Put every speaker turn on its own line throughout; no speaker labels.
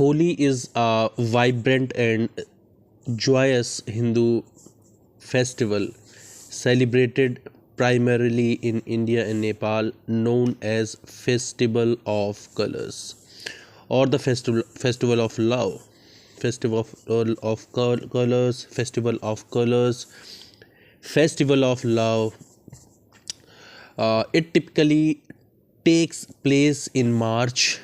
Holi is a vibrant and joyous Hindu festival celebrated primarily in India and Nepal, known as Festival of Colors or the Festival of Love, Colors, Festival of Colors, Festival of Love. It typically takes place in March,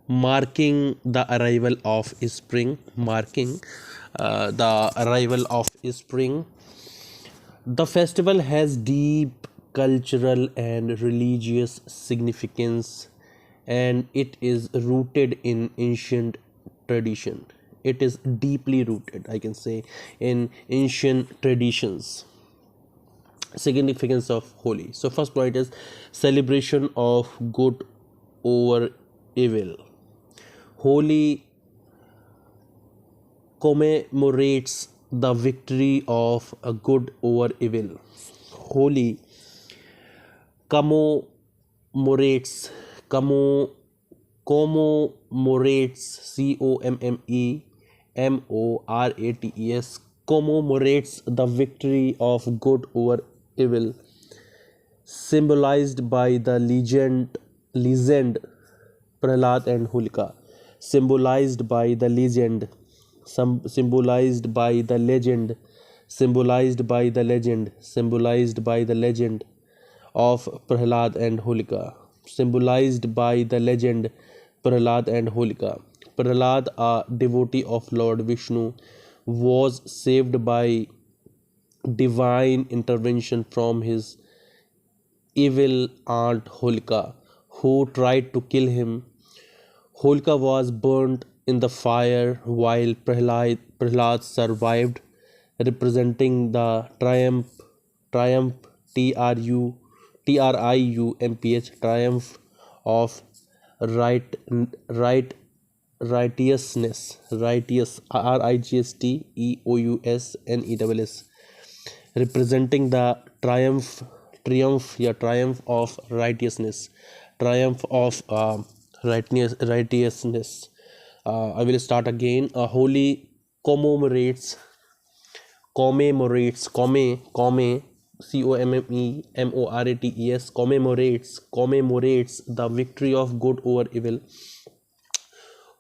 marking the arrival of spring. The festival has deep cultural and religious significance, and it is rooted in ancient tradition. It is deeply rooted, I can say, in ancient traditions. Significance of Holi. So first point is celebration of good over evil. Holi commemorates the victory of a good over evil. Holi commemorates commo- commemorates commemorates the victory of good over evil, symbolized by the legend Prahlad and Holika, symbolized by the legend, symbolized by the legend, symbolized by the legend, symbolized by the legend of Prahlad and Holika, symbolized by the legend Prahlad and Holika. Prahlad, a devotee of Lord Vishnu, was saved by divine intervention from his evil aunt Holika, who tried to kill him. Holika was burnt in the fire while Prahlad survived, representing the triumph, triumph of right, right, righteousness, righteousness, representing the triumph of righteousness, triumph of righteousness. I will start again. Holi commemorates commemorates comme comme commemorates the victory of good over evil.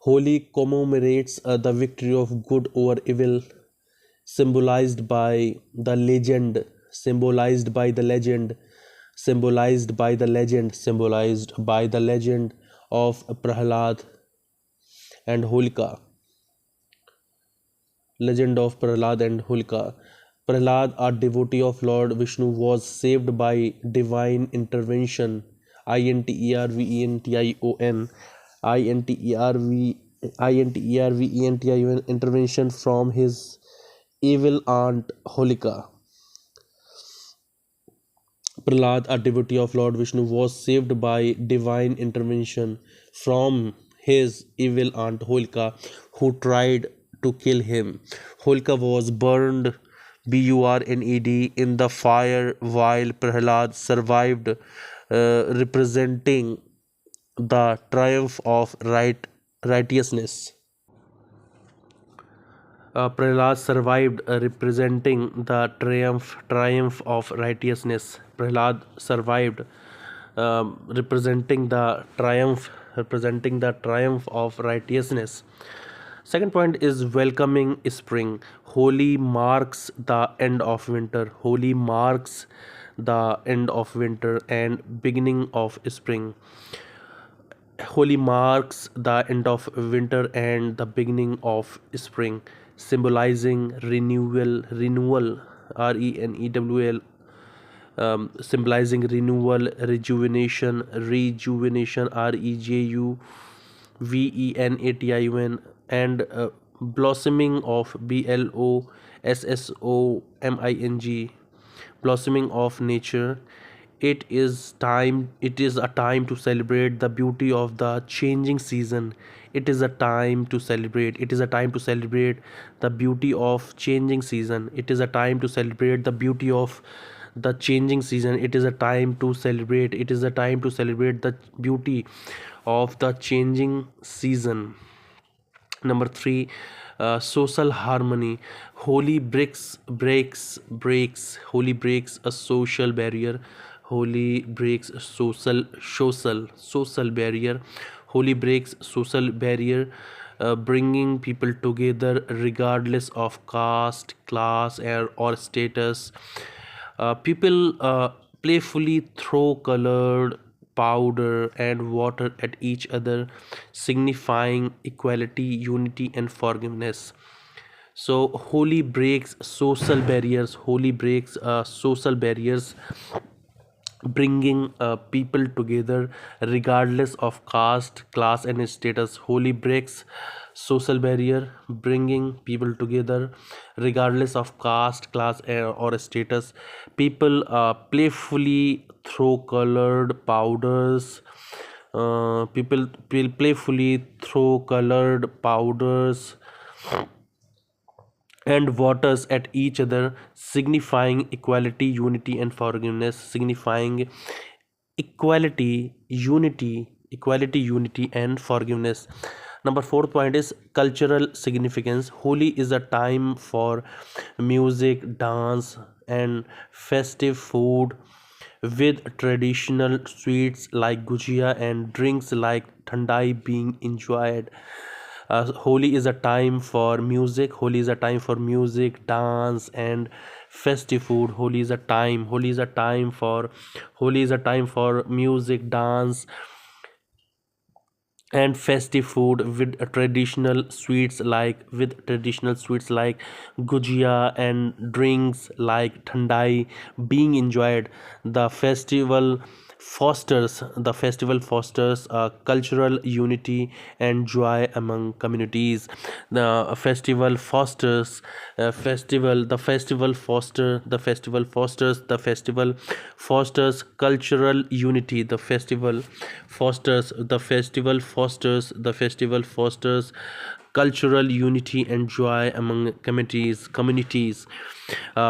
Holi commemorates the victory of good over evil, symbolized by the legend, symbolized by the legend, symbolized by the legend, symbolized by the legend of Prahlad and Holika. Legend of Prahlad and Holika. Prahlad, a devotee of Lord Vishnu, was saved by divine intervention. Intervention. Intervention from his evil aunt Holika. Prahlad, a devotee of Lord Vishnu, was saved by divine intervention from his evil aunt Holika, who tried to kill him. Holika was burned in the fire while Prahlad survived, representing the triumph of righteousness. Prahlad survived, representing the triumph of righteousness. Prahlad survived, representing the triumph of righteousness. Second point is welcoming spring. Holi marks the end of winter. Holi marks the end of winter and beginning of spring. Holi marks the end of winter and the beginning of spring, symbolizing renewal, symbolizing renewal, rejuvenation, rejuvenation, and blossoming of blossoming, blossoming of nature. It is a time to celebrate the beauty of the changing season. It is a time to celebrate the beauty of changing season. It is a time to celebrate the beauty of the changing season. It is a time to celebrate the beauty of the changing season. Number three, social harmony. Holy Holy breaks a social barrier. Holy breaks a social barrier. Holy breaks social barrier, bringing people together regardless of caste, class, or status. People playfully throw colored powder and water at each other, signifying equality, unity, and forgiveness. So, Holi breaks social barriers. Holi breaks social barriers, bringing people together regardless of caste, class, and status. Holi breaks social barrier, bringing people together regardless of caste, class, or status. People playfully throw colored powders. People playfully throw colored powders and waters at each other, signifying equality, unity, and forgiveness. Signifying equality, unity, and forgiveness. Number fourth point is cultural significance. Holi is a time for music, dance, and festive food, with traditional sweets like gujia and drinks like thandai being enjoyed. Holi is a time for music. Holi is a time for music, dance, and festive food. Holi is a time for music, dance, and festive food, with traditional sweets like gujia and drinks like thandai being enjoyed. The festival fosters cultural unity and joy among communities. The festival fosters cultural unity. The festival fosters cultural unity and joy among communities.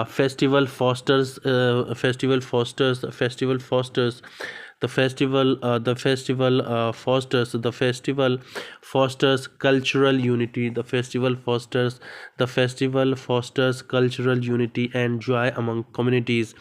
Festival fosters cultural unity. The festival fosters cultural unity and joy among communities.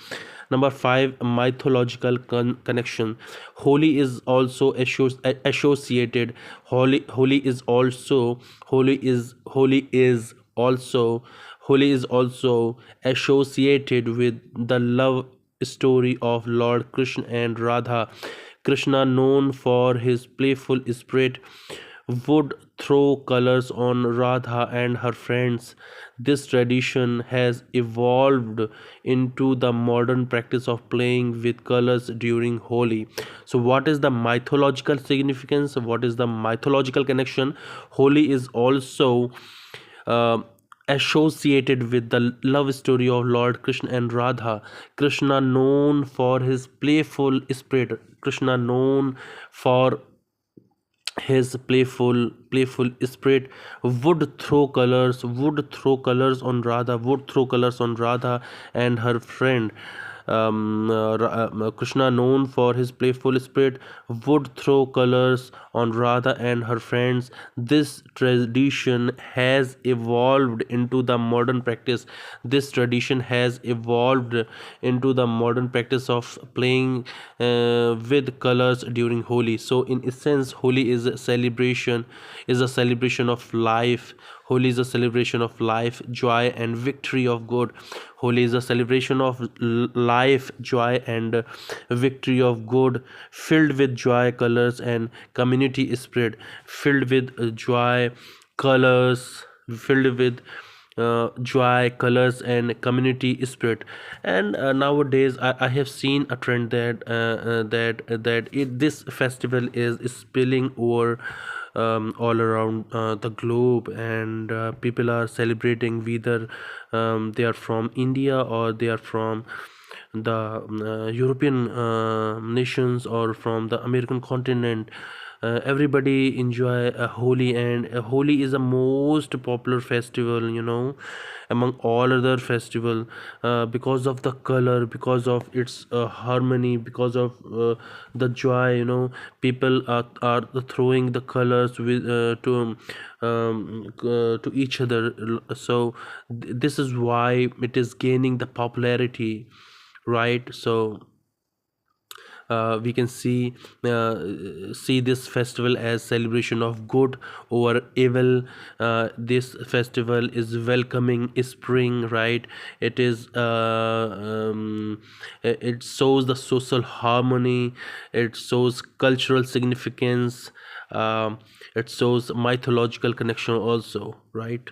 Number five, mythological connection. Holi is also associated. Holi is also Holi is Holi is also Holi is also associated with the love story of Lord Krishna and Radha. Krishna, known for his playful spirit, would throw colors on Radha and her friends. This tradition has evolved into the modern practice of playing with colors during Holi. So, what is the mythological significance? What is the mythological connection? Holi is also uh, associated with the love story of Lord Krishna and Radha. Krishna, known for his playful spirit, Krishna, known for his playful spirit, would throw colors on Radha and her friend. Krishna, known for his playful spirit, would throw colors on Radha and her friends. This tradition has evolved into the modern practice. This tradition has evolved into the modern practice of playing with colors during Holi. So, in essence, Holi is a celebration of life. Holi is a celebration of life, joy, and victory of good. Holi is a celebration of life, joy, and victory of good, filled with joy, colors, and community spirit. Filled with joy, colors, filled with joy, colors, and community spirit. And nowadays, I have seen a trend that this festival is spilling over all around the globe, and people are celebrating, whether they are from India or they are from the European nations or from the American continent. everybody enjoy a Holi, and Holi is the most popular festival, among all other festival, because of the color, because of its harmony, because of the joy. People are throwing the colors with to each other. So this is why it is gaining the popularity, right? So we can see this festival as celebration of good over evil. This festival is welcoming spring, right? It is it shows the social harmony, it shows cultural significance, it shows mythological connection also, right?